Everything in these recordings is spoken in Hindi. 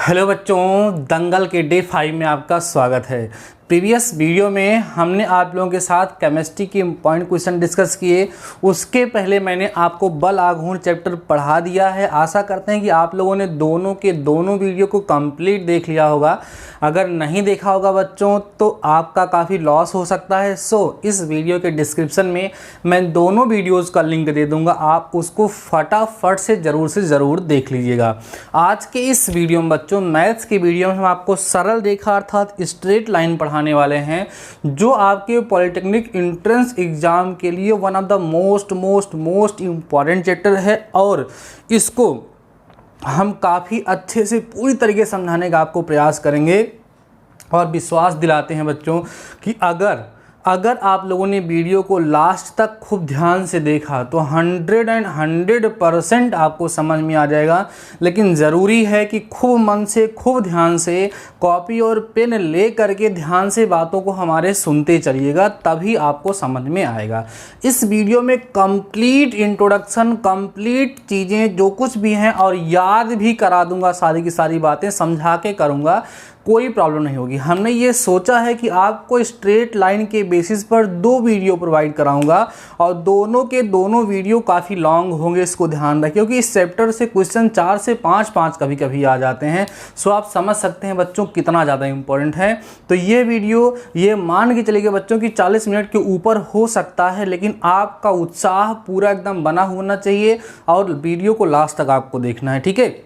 हेलो बच्चों, दंगल के डे 5 में आपका स्वागत है। प्रीवियस वीडियो में हमने आप लोगों के साथ केमिस्ट्री के इम्पॉर्टेंट क्वेश्चन डिस्कस किए। उसके पहले मैंने आपको बल आघूर्ण चैप्टर पढ़ा दिया है। आशा करते हैं कि आप लोगों ने दोनों के दोनों वीडियो को कंप्लीट देख लिया होगा। अगर नहीं देखा होगा बच्चों तो आपका काफ़ी लॉस हो सकता है। इस वीडियो के डिस्क्रिप्शन में मैं दोनों वीडियोज़ का लिंक दे दूँगा, आप उसको फटाफट से ज़रूर देख लीजिएगा। आज के इस वीडियो में बच्चों, मैथ्स के वीडियो में हम आपको सरल रेखा अर्थात स्ट्रेट लाइन पढ़ाने वाले हैं, जो आपके पॉलिटेक्निक एंट्रेंस एग्जाम के लिए one of the most important chapter है। और इसको हम काफ़ी अच्छे से पूरी तरीके से समझाने का आपको प्रयास करेंगे और विश्वास दिलाते हैं बच्चों कि अगर आप लोगों ने वीडियो को लास्ट तक खूब ध्यान से देखा तो 100% आपको समझ में आ जाएगा। लेकिन ज़रूरी है कि खूब मन से, खूब ध्यान से कॉपी और पेन ले करके ध्यान से बातों को हमारे सुनते चलिएगा, तभी आपको समझ में आएगा। इस वीडियो में कंप्लीट इंट्रोडक्शन, कंप्लीट चीज़ें जो कुछ भी हैं और याद भी करा दूंगा, सारी की सारी बातें समझा के करूँगा, कोई प्रॉब्लम नहीं होगी। हमने ये सोचा है कि आपको स्ट्रेट लाइन के बेसिस पर 2 वीडियो प्रोवाइड कराऊंगा और दोनों के दोनों वीडियो काफ़ी लॉन्ग होंगे, इसको ध्यान रखें, क्योंकि इस चैप्टर से क्वेश्चन 4 से 5 कभी आ जाते हैं। आप समझ सकते हैं बच्चों कितना ज़्यादा इंपॉर्टेंट है। तो ये वीडियो ये मान के चलिए बच्चों कि 40 मिनट के ऊपर हो सकता है, लेकिन आपका उत्साह पूरा एकदम बना होना चाहिए और वीडियो को लास्ट तक आपको देखना है, ठीक है।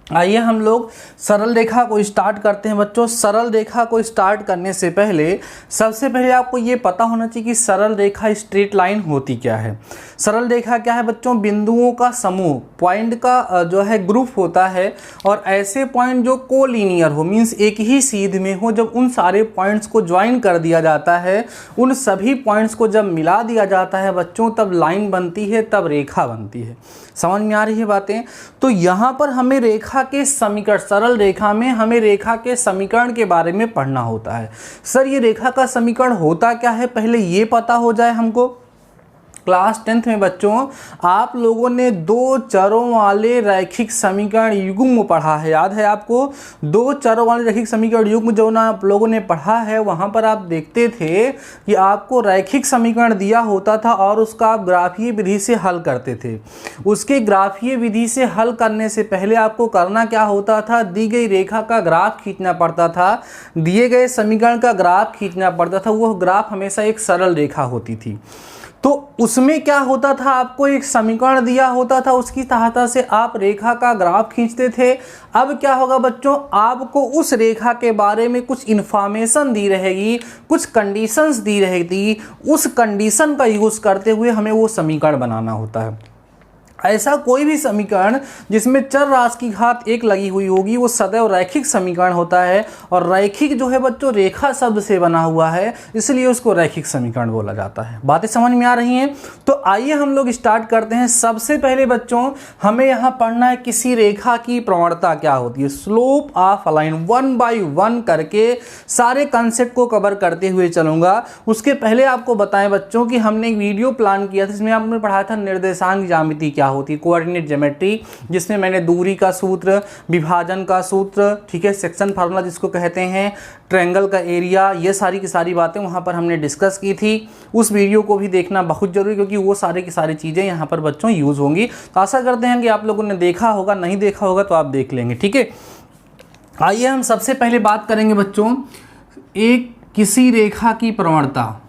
आइए हम लोग सरल रेखा को स्टार्ट करते हैं बच्चों। सरल रेखा को स्टार्ट करने से पहले सबसे पहले आपको ये पता होना चाहिए कि सरल रेखा स्ट्रेट लाइन होती क्या है। सरल रेखा क्या है बच्चों? बिंदुओं का समूह, पॉइंट का जो है ग्रुप होता है, और ऐसे पॉइंट जो कोलिनियर हो, मीन्स एक ही सीध में हो। जब उन सारे पॉइंट्स को ज्वाइन कर दिया जाता है, उन सभी पॉइंट्स को जब मिला दिया जाता है बच्चों, तब लाइन बनती है, तब रेखा बनती है। समझ में आ रही है बातें? तो यहाँ पर हमें रेखा के समीकरण, सरल रेखा में हमें रेखा के समीकरण के बारे में पढ़ना होता है। सर ये रेखा का समीकरण होता क्या है, पहले ये पता हो जाए हमको। क्लास 10th में बच्चों आप लोगों ने 2 चरों वाले रैखिक समीकरण युग्म पढ़ा है, याद है आपको? 2 चरों वाले रैखिक समीकरण युग्म जो ना आप लोगों ने पढ़ा है, वहाँ पर आप देखते थे कि आपको रैखिक समीकरण दिया होता था और उसका आप ग्राफीय विधि से हल करते थे। उसके ग्राफीय विधि से हल करने से पहले आपको करना क्या होता था? दी गई रेखा का ग्राफ खींचना पड़ता था, दिए गए समीकरण का ग्राफ खींचना पड़ता था। वह ग्राफ हमेशा एक सरल रेखा होती थी। तो उसमें क्या होता था, आपको एक समीकरण दिया होता था, उसकी सहायता से आप रेखा का ग्राफ खींचते थे। अब क्या होगा बच्चों, आपको उस रेखा के बारे में कुछ इन्फॉर्मेशन दी रहेगी, कुछ कंडीशंस दी रहेगी। उस कंडीशन का यूज़ करते हुए हमें वो समीकरण बनाना होता है। ऐसा कोई भी समीकरण जिसमें चर राशि की घात 1 लगी हुई होगी, वो सदैव रैखिक समीकरण होता है। और रैखिक जो है बच्चों रेखा शब्द से बना हुआ है, इसलिए उसको रैखिक समीकरण बोला जाता है। बातें समझ में आ रही हैं? तो आइए हम लोग स्टार्ट करते हैं। सबसे पहले बच्चों हमें यहाँ पढ़ना है किसी रेखा की प्रवणता क्या होती है, slope of a line. 1 by 1 करके सारे कंसेप्ट को कवर करते हुए चलूंगा। उसके पहले आपको बताएं बच्चों कि हमने एक वीडियो प्लान किया था, जिसमें आपने पढ़ा था निर्देशांक ज्यामिति क्या होती है, कोऑर्डिनेट ज्योमेट्री, जिसमें मैंने दूरी का सूत्र, विभाजन का सूत्र, ठीक है, सेक्शन फार्मूला जिसको कहते हैं, ट्रायंगल का एरिया, ये सारी की सारी बातें वहां पर हमने डिस्कस की थी। उस वीडियो को भी देखना बहुत जरूरी, क्योंकि वो सारी की सारी चीज़ें यहाँ पर बच्चों यूज़ होंगी। तो आशा करते हैं कि आप लोगों ने देखा होगा, नहीं देखा होगा तो आप देख लेंगे, ठीक है। आइए हम सबसे पहले बात करेंगे बच्चों एक किसी रेखा की प्रवणता।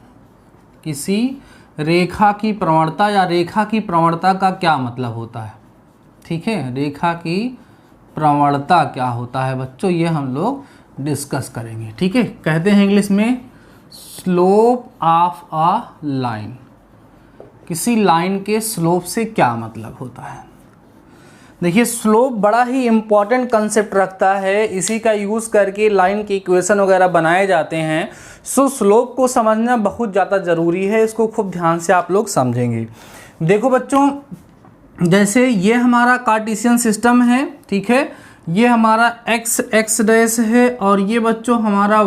किसी रेखा की प्रवणता या रेखा की प्रवणता का क्या मतलब होता है, ठीक है। रेखा की प्रवणता क्या होता है बच्चों, ये हम लोग डिस्कस करेंगे, ठीक है। कहते हैं इंग्लिश में स्लोप ऑफ अ लाइन। किसी लाइन के स्लोप से क्या मतलब होता है? देखिए, स्लोप बड़ा ही इंपॉर्टेंट कंसेप्ट रखता है, इसी का यूज़ करके लाइन के इक्वेशन वगैरह बनाए जाते हैं। स्लोप को समझना बहुत ज़्यादा ज़रूरी है, इसको खूब ध्यान से आप लोग समझेंगे। देखो बच्चों, जैसे ये हमारा कार्टेशियन सिस्टम है, ठीक है, ये हमारा x डैश है और ये बच्चों हमारा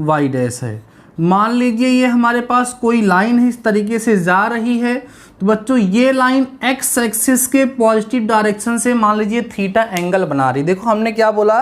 y डैश है। मान लीजिए ये हमारे पास कोई लाइन है, इस तरीके से जा रही है, तो बच्चों ये लाइन एक्स एक्सिस के पॉजिटिव डायरेक्शन से मान लीजिए थीटा एंगल बना रही। देखो हमने क्या बोला,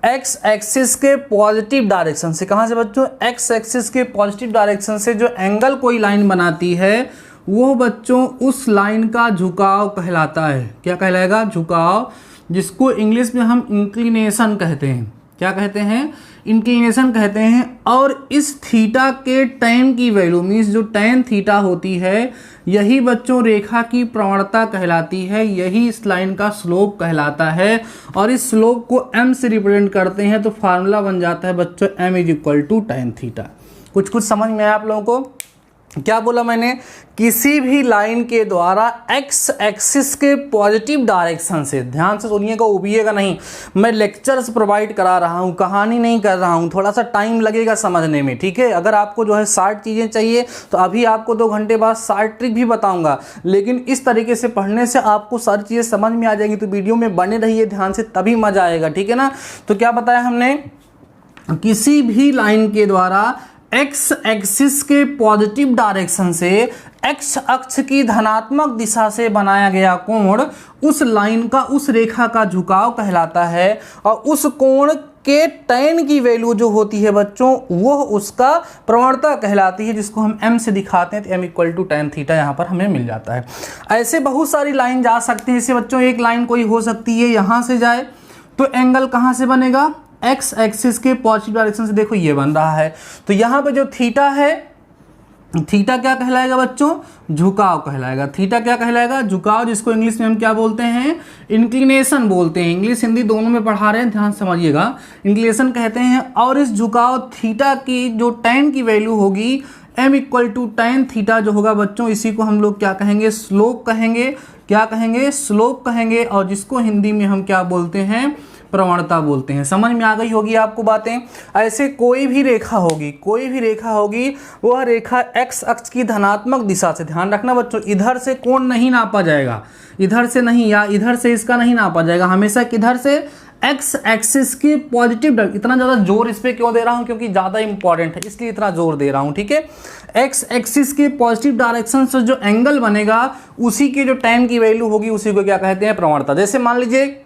एक्स एक्सिस के पॉजिटिव डायरेक्शन से, कहाँ से बच्चों, एक्स एक्सिस के पॉजिटिव डायरेक्शन से जो एंगल कोई लाइन बनाती है वो बच्चों उस लाइन का झुकाव कहलाता है। क्या कहलाएगा, झुकाव, जिसको इंग्लिश में हम इंक्लिनेशन कहते हैं। क्या कहते हैं, इंक्लिनेशन कहते हैं। और इस थीटा के टैन की वैल्यू मीन्स जो टैन थीटा होती है, यही बच्चों रेखा की प्रवणता कहलाती है, यही इस लाइन का स्लोप कहलाता है। और इस स्लोप को m से रिप्रेजेंट करते हैं तो फार्मूला बन जाता है बच्चों m = tan थीटा। कुछ समझ में आया आप लोगों को। क्या बोला मैंने, किसी भी लाइन के द्वारा एक्स एक्सिस के पॉजिटिव डायरेक्शन से, ध्यान से सुनिएगा, उबिएगा नहीं, मैं लेक्चर्स प्रोवाइड करा रहा हूँ, कहानी नहीं कर रहा हूँ, थोड़ा सा टाइम लगेगा समझने में, ठीक है। अगर आपको जो है 60 चीज़ें चाहिए तो अभी आपको 2 घंटे बाद 60 ट्रिक भी बताऊँगा, लेकिन इस तरीके से पढ़ने से आपको सारी चीज़ें समझ में आ जाएंगी। तो वीडियो में बने रहिए ध्यान से, तभी मज़ा आएगा, ठीक है ना। तो क्या बताया हमने, किसी भी लाइन के द्वारा एक्स एक्सिस के पॉजिटिव डायरेक्शन से एक्स अक्ष की धनात्मक दिशा से बनाया गया कोण उस लाइन का, उस रेखा का झुकाव कहलाता है। और उस कोण के टैन की वैल्यू जो होती है बच्चों, वो उसका प्रवणता कहलाती है, जिसको हम m से दिखाते हैं। तो m = tan थीटा यहाँ पर हमें मिल जाता है। ऐसे बहुत सारी लाइन जा सकती हैं। जैसे बच्चों एक लाइन कोई हो सकती है यहाँ से जाए तो एंगल कहाँ से बनेगा, एक्स एक्सिस के पॉजिटिव डायरेक्शन से, देखो ये बन रहा है। तो यहाँ पे जो थीटा है, थीटा क्या कहलाएगा बच्चों, झुकाव कहलाएगा। थीटा क्या कहलाएगा, झुकाव, जिसको इंग्लिश में हम क्या बोलते हैं, इंक्लिनेशन बोलते हैं। इंग्लिश हिंदी दोनों में पढ़ा रहे हैं, ध्यान समझिएगा, इंक्लिनेशन कहते हैं। और इस झुकाव थीटा की जो टैन की वैल्यू होगी m = tan थीटा जो होगा बच्चों, इसी को हम लोग क्या कहेंगे, स्लोप कहेंगे। क्या कहेंगे, स्लोप कहेंगे। और जिसको हिंदी में हम क्या बोलते हैं, प्रवणता बोलते हैं। समझ में आ गई होगी आपको बातें। ऐसे कोई भी रेखा होगी, वह रेखा एक्स अक्ष की धनात्मक दिशा से, ध्यान रखना बच्चों, इधर से कोण नहीं नापा जाएगा, इधर से नहीं, या इधर से इसका नहीं नापा जाएगा, हमेशा किधर से, एक्स एक्सिस की पॉजिटिव। इतना ज़्यादा जोर इस पर क्यों दे रहा हूँ, क्योंकि ज़्यादा इंपॉर्टेंट है, इसलिए इतना जोर दे रहा हूँ, ठीक है। एक्स एक्सिस के पॉजिटिव डायरेक्शन से जो एंगल बनेगा, उसी के जो टैन की वैल्यू होगी, उसी को क्या कहते हैं, प्रवणता। जैसे मान लीजिए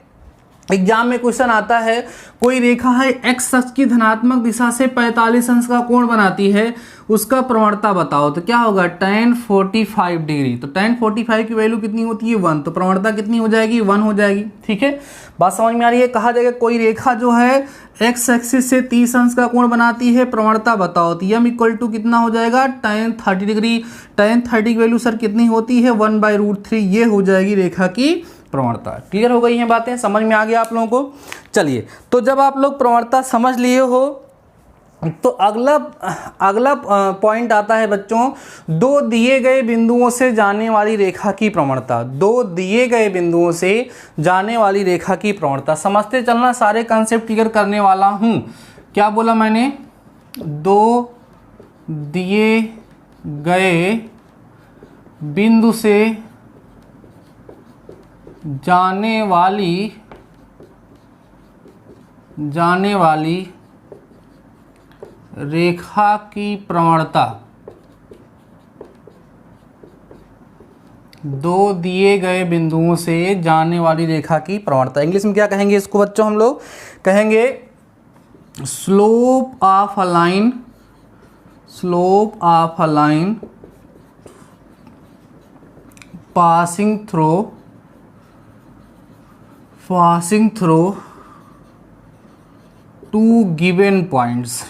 एग्जाम में क्वेश्चन आता है, कोई रेखा है एक्स अक्ष की धनात्मक दिशा से 45 अंश का कोण बनाती है, उसका प्रवणता बताओ। तो क्या होगा, tan 45 डिग्री। तो tan 45 की वैल्यू कितनी होती है, 1। तो प्रवणता कितनी हो जाएगी, 1 हो जाएगी, ठीक है। बात समझ में आ रही है। कहा जाएगा कोई रेखा जो है एक्स एक्सिस से 30 अंश का कोण बनाती है, प्रवणता बताओ। तो m = कितना हो जाएगा, tan 30 डिग्री। tan 30 की वैल्यू सर कितनी होती है, 1/√3। ये हो जाएगी रेखा की प्रवणता। क्लियर हो गई हैं बातें, समझ में आ गया आप लोगों को। चलिए, तो जब आप लोग प्रवणता समझ लिए हो तो अगला पॉइंट आता है बच्चों, 2 दिए गए बिंदुओं से जाने वाली रेखा की प्रवणता। 2 दिए गए बिंदुओं से जाने वाली रेखा की प्रवणता समझते चलना, सारे कॉन्सेप्ट क्लियर करने वाला हूं। क्या बोला मैंने, 2 दिए गए बिंदु से जाने वाली रेखा की प्रवणता। 2 दिए गए बिंदुओं से जाने वाली रेखा की प्रवणता। इंग्लिश में क्या कहेंगे इसको बच्चों, हम लोग कहेंगे slope of a line passing through 2 given points.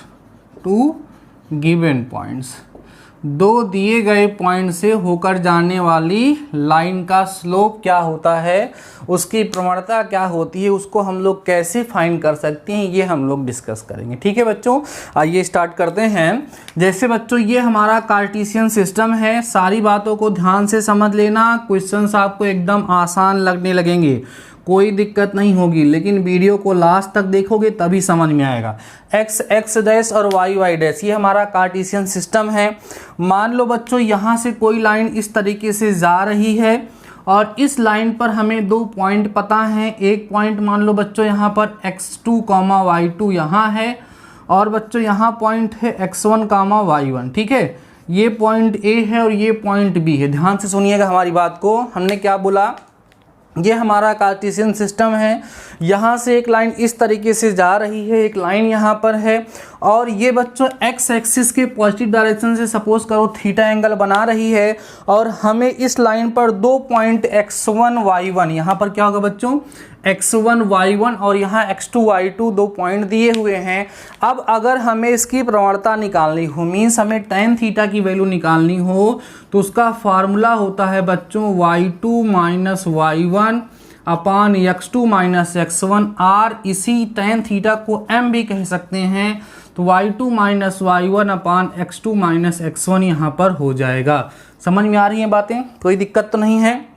2 दिए गए पॉइंट से होकर जाने वाली लाइन का स्लोप क्या होता है, उसकी प्रवणता क्या होती है, उसको हम लोग कैसे फाइंड कर सकते हैं, ये हम लोग डिस्कस करेंगे, ठीक है बच्चों। आइए स्टार्ट करते हैं। जैसे बच्चों ये हमारा कार्टेशियन सिस्टम है, सारी बातों को ध्यान से समझ लेना, क्वेश्चंस आपको एकदम आसान लगने लगेंगे, कोई दिक्कत नहीं होगी, लेकिन वीडियो को लास्ट तक देखोगे तभी समझ में आएगा। एक्स एक्स डैश और वाई वाई डैश, ये हमारा कार्टेशियन सिस्टम है। मान लो बच्चों यहाँ से कोई लाइन इस तरीके से जा रही है और इस लाइन पर हमें 2 पॉइंट पता हैं। एक पॉइंट मान लो बच्चों यहाँ पर x2, y2 यहाँ है, और बच्चों यहाँ पॉइंट है x1, y1, ठीक है। ये पॉइंट ए है और ये पॉइंट बी है। ध्यान से सुनिएगा हमारी बात को। हमने क्या बोला, ये हमारा कार्टेशियन सिस्टम है। यहाँ से एक लाइन इस तरीके से जा रही है, एक लाइन यहाँ पर है, और ये बच्चों एक्स एक्सिस के पॉजिटिव डायरेक्शन से सपोज करो थीटा एंगल बना रही है, और हमें इस लाइन पर दो पॉइंट x1 y1, यहाँ पर क्या होगा बच्चों x1 y1 और यहाँ x2 y2 दो पॉइंट दिए हुए हैं। अब अगर हमें इसकी प्रवणता निकालनी हो, मीन्स हमें tan थीटा की वैल्यू निकालनी हो, तो उसका फार्मूला होता है बच्चों y2 माइनस y1 अपान x2 माइनस x1, और इसी tan थीटा को m भी कह सकते हैं। तो y2 माइनस y1 अपान x2 माइनस x1 यहाँ पर हो जाएगा। समझ में आ रही हैं बातें, कोई दिक्कत तो नहीं है।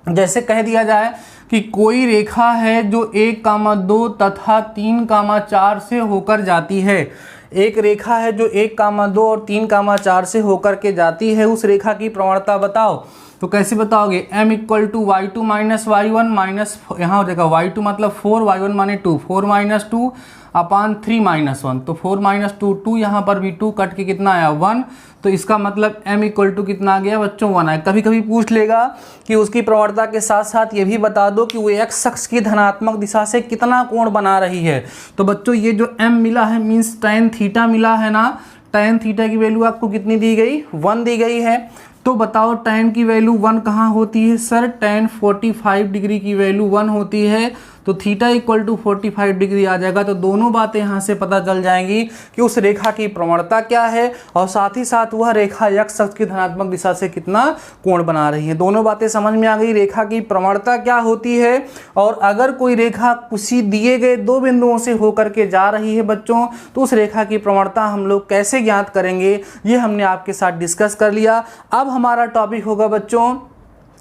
जैसे कह दिया जाए कि कोई रेखा है जो 1,2 तथा 3,4 से होकर जाती है। एक रेखा है जो 1,2 और 3,4 से होकर के जाती है, उस रेखा की प्रवणता बताओ। तो कैसे बताओगे, m equal to y2 minus y1 minus, यहाँ हो जाएगा y2 मतलब 4, y1 माने 2, 4 माइनस 2 अपान 3 माइनस 1, तो 4 माइनस 2 2, यहाँ पर भी 2 कट के कितना आया 1, तो इसका मतलब m इक्वल टू कितना आ गया बच्चों 1 आया। कभी कभी पूछ लेगा कि उसकी प्रवणता के साथ साथ ये भी बता दो कि वो x अक्ष की धनात्मक दिशा से कितना कोण बना रही है। तो बच्चों ये जो m मिला है मीन्स tan थीटा मिला है ना, tan थीटा की वैल्यू आपको कितनी दी गई 1 दी गई है। तो बताओ tan की वैल्यू 1 कहाँ होती है सर, tan 45 डिग्री की वैल्यू 1 होती है, तो थीटा इक्वल टू 45 डिग्री आ जाएगा। तो दोनों बातें यहाँ से पता चल जाएंगी कि उस रेखा की प्रवणता क्या है, और साथ ही साथ वह रेखा x अक्ष की धनात्मक दिशा से कितना कोण बना रही है। दोनों बातें समझ में आ गई। रेखा की प्रवणता क्या होती है, और अगर कोई रेखा किसी दिए गए दो बिंदुओं से होकर के जा रही है बच्चों, तो उस रेखा की प्रवणता हम लोग कैसे ज्ञात करेंगे, ये हमने आपके साथ डिस्कस कर लिया। अब हमारा टॉपिक होगा बच्चों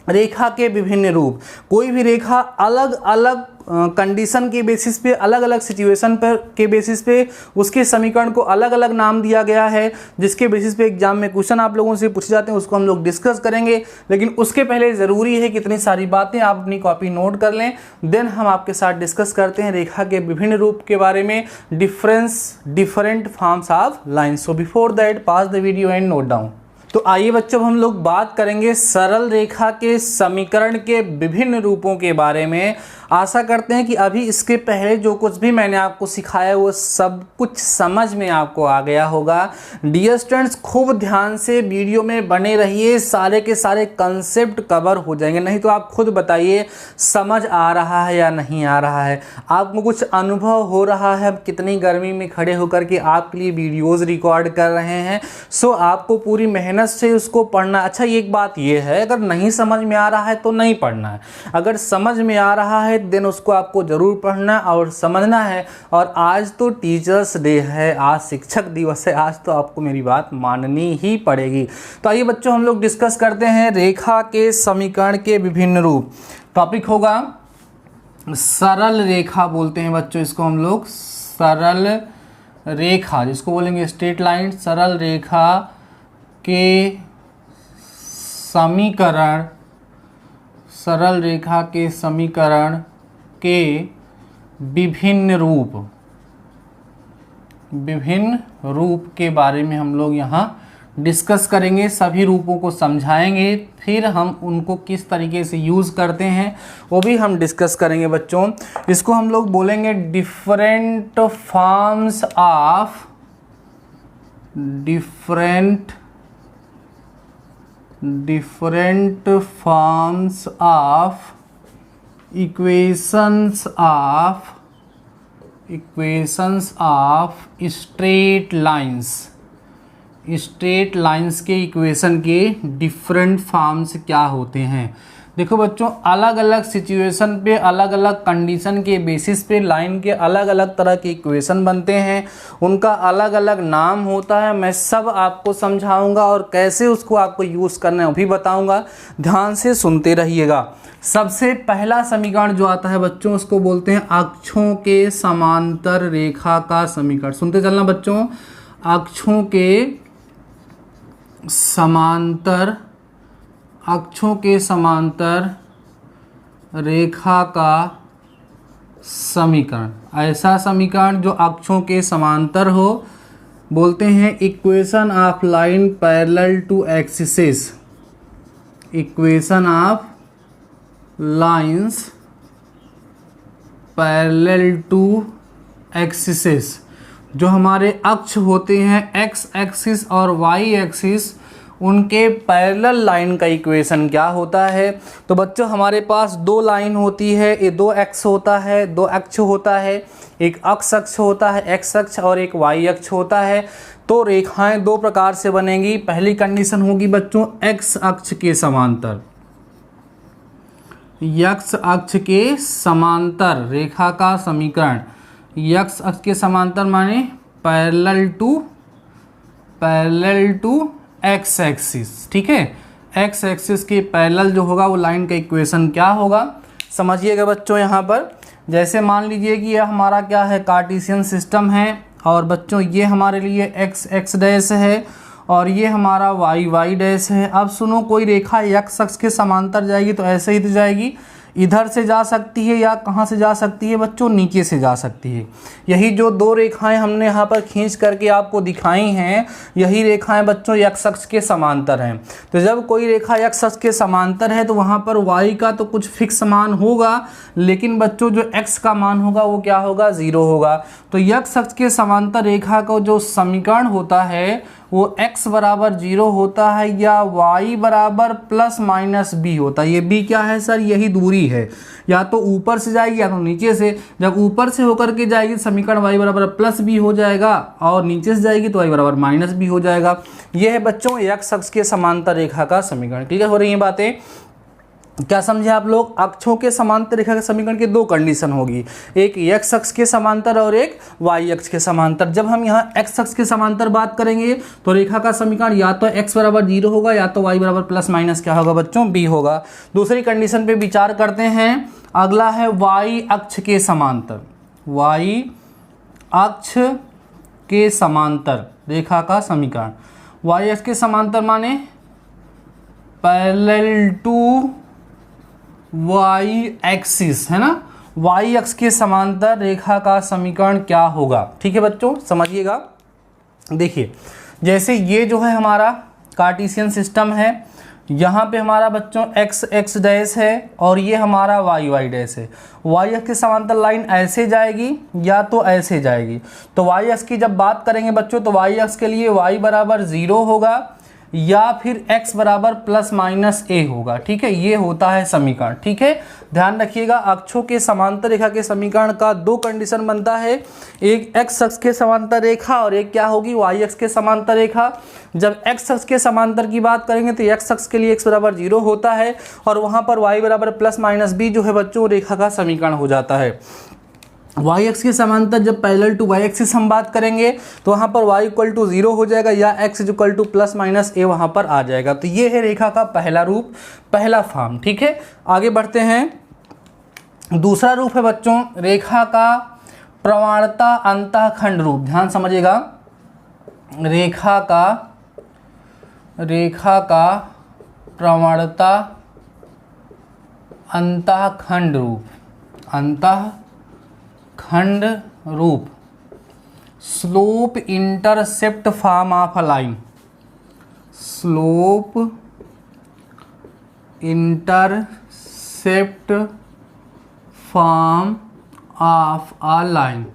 रेखा के विभिन्न रूप। कोई भी रेखा अलग अलग कंडीशन के बेसिस पे, अलग अलग सिचुएशन पर के बेसिस पे उसके समीकरण को अलग अलग नाम दिया गया है, जिसके बेसिस पे एग्जाम में क्वेश्चन आप लोगों से पूछे जाते हैं, उसको हम लोग डिस्कस करेंगे। लेकिन उसके पहले ज़रूरी है कि इतनी सारी बातें आप अपनी कॉपी नोट कर लें, देन हम आपके साथ डिस्कस करते हैं रेखा के विभिन्न रूप के बारे में, different forms of line. So before that pass the video and note down. तो आइए बच्चों हम लोग बात करेंगे सरल रेखा के समीकरण के विभिन्न रूपों के बारे में। आशा करते हैं कि अभी इसके पहले जो कुछ भी मैंने आपको सिखाया वो सब कुछ समझ में आपको आ गया होगा। डियर स्टूडेंट्स खूब ध्यान से वीडियो में बने रहिए, सारे के सारे कंसेप्ट कवर हो जाएंगे। नहीं तो आप खुद बताइए समझ आ रहा है या नहीं आ रहा है, आपको कुछ अनुभव हो रहा है, कितनी गर्मी में खड़े होकर के आपके लिए वीडियोज़ रिकॉर्ड कर रहे हैं। सो आपको पूरी मेहनत से उसको पढ़ना। अच्छा एक बात ये है, अगर नहीं समझ में आ रहा है तो नहीं पढ़ना है, अगर समझ में आ रहा है देन उसको आपको जरूर पढ़ना और समझना है। और आज तो टीचर्स डे है, आज शिक्षक दिवस है, आज तो आपको मेरी बात माननी ही पड़ेगी। तो आइए बच्चों हम लोग डिस्कस करते हैं रेखा के समीकरण के विभिन्न रूप। टॉपिक होगा सरल रेखा, बोलते हैं बच्चों इसको हम लोग, सरल रेखा जिसको बोलेंगे स्ट्रेट लाइन। सरल रेखा के समीकरण, सरल रेखा के समीकरण के विभिन्न रूप के बारे में हम लोग यहाँ डिस्कस करेंगे। सभी रूपों को समझाएंगे, फिर हम उनको किस तरीके से यूज़ करते हैं वो भी हम डिस्कस करेंगे बच्चों। इसको हम लोग बोलेंगे different forms of equations of straight lines के इक्वेशन के डिफरेंट फॉर्म्स क्या होते हैं। देखो बच्चों अलग अलग सिचुएशन पे, अलग अलग कंडीशन के बेसिस पे लाइन के अलग अलग तरह के इक्वेशन बनते हैं, उनका अलग अलग नाम होता है। मैं सब आपको समझाऊंगा और कैसे उसको आपको यूज़ करना है वो भी बताऊंगा, ध्यान से सुनते रहिएगा। सबसे पहला समीकरण जो आता है बच्चों उसको बोलते हैं अक्षों के समांतर रेखा का समीकरण। सुनते चलना बच्चों, अक्षों के समांतर रेखा का समीकरण। ऐसा समीकरण जो अक्षों के समांतर हो, बोलते हैं equation of line parallel to axis, equation of lines parallel to axis. जो हमारे अक्ष होते हैं एक्स एक्सिस और वाई एक्सिस, उनके पैरेलल लाइन का इक्वेशन क्या होता है। तो बच्चों हमारे पास दो लाइन होती है, ये दो एक्स होता है, दो अक्ष होता है, एक एक्स अक्ष होता है एक्स अक्ष और एक वाई अक्ष होता है। तो रेखाएं दो प्रकार से बनेंगी। पहली कंडीशन होगी बच्चों एक्स अक्ष के समांतर, एक्स अक्ष के समांतर रेखा का समीकरण। एक्स अक्ष के समांतर माने पैरेलल टू एक्स एक्सिस, ठीक है। एक्स एक्सिस के पैरेलल जो होगा वो लाइन का इक्वेशन क्या होगा, समझिएगा बच्चों। यहाँ पर जैसे मान लीजिए कि यह हमारा क्या है, कार्टेशियन सिस्टम है, और बच्चों ये हमारे लिए एक्स एक्स डैश है और ये हमारा वाई वाई डैश है। अब सुनो, कोई रेखा एक्स अक्ष के समांतर जाएगी तो ऐसे ही तो जाएगी, इधर से जा सकती है या कहाँ से जा सकती है बच्चों, नीचे से जा सकती है। यही जो दो रेखाएं हमने यहाँ पर खींच करके आपको दिखाई हैं, यही रेखाएं बच्चों एक्स अक्ष के समांतर हैं। तो जब कोई रेखा एक्स अक्ष के समांतर है तो वहाँ पर वाई का तो कुछ फिक्स मान होगा, लेकिन बच्चों जो एक्स का मान होगा वो क्या होगा, 0 होगा। तो एक्स अक्ष के समांतर रेखा का जो समीकरण होता है वो x बराबर 0 होता है या y बराबर प्लस माइनस b होता है। ये b क्या है सर, यही दूरी है, या तो ऊपर से जाएगी या तो नीचे से। जब ऊपर से होकर के जाएगी समीकरण y बराबर प्लस b हो जाएगा, और नीचे से जाएगी तो y बराबर माइनस b हो जाएगा। ये है बच्चों x अक्ष के समांतर रेखा का समीकरण। क्लियर हो रही हैं बातें, क्या समझे आप लोग। अक्षों के समांतर रेखा के समीकरण की दो कंडीशन होगी, एक x अक्ष के समांतर और एक y अक्ष के समांतर। जब हम यहाँ x अक्ष के समांतर बात करेंगे तो रेखा का समीकरण या तो x बराबर 0 होगा या तो y बराबर प्लस माइनस क्या होगा बच्चों, b होगा। दूसरी कंडीशन पे विचार करते हैं। अगला है y अक्ष के समांतर, y अक्ष के समांतर रेखा का समीकरण। y अक्ष के समांतर माने पैरेलल टू वाई एक्सिस, है ना। वाई अक्ष के समांतर रेखा का समीकरण क्या होगा, ठीक है बच्चों, समझिएगा। देखिए जैसे ये जो है हमारा कार्टेशियन सिस्टम है, यहाँ पे हमारा बच्चों एक्स एक्स डैश है और ये हमारा वाई वाई डैश है। वाई अक्ष के समांतर लाइन ऐसे जाएगी या तो ऐसे जाएगी। तो वाई अक्ष की जब बात करेंगे बच्चों तो वाई अक्ष के लिए वाई बराबर 0 होगा या फिर x बराबर प्लस माइनस a होगा, ठीक है। ये होता है समीकरण, ठीक है। ध्यान रखिएगा, अक्षों के समांतर रेखा के समीकरण का दो कंडीशन बनता है, एक x अक्ष के समांतर रेखा और एक क्या होगी, y अक्ष के समांतर रेखा। जब x अक्ष के समांतर की बात करेंगे तो x अक्ष के लिए x बराबर 0 होता है और वहाँ पर y बराबर प्लस माइनस b जो है बच्चों रेखा का समीकरण हो जाता है। वाई एक्स के समांतर जब पैरेलल टू वाई एक्सिस हम बात करेंगे तो वहाँ पर y इक्वल टू 0 हो जाएगा या x equal two plus minus a वहाँ पर आ जाएगा। तो ये है रेखा का पहला रूप, पहला फॉर्म, ठीक है। आगे बढ़ते हैं। दूसरा रूप है बच्चों रेखा का प्रवणता अंतःखंड रूप। ध्यान समझिएगा, रेखा का प्रवणता अंतःखंड रूप, खंड रूप, slope intercept form of a line, slope intercept form of a line,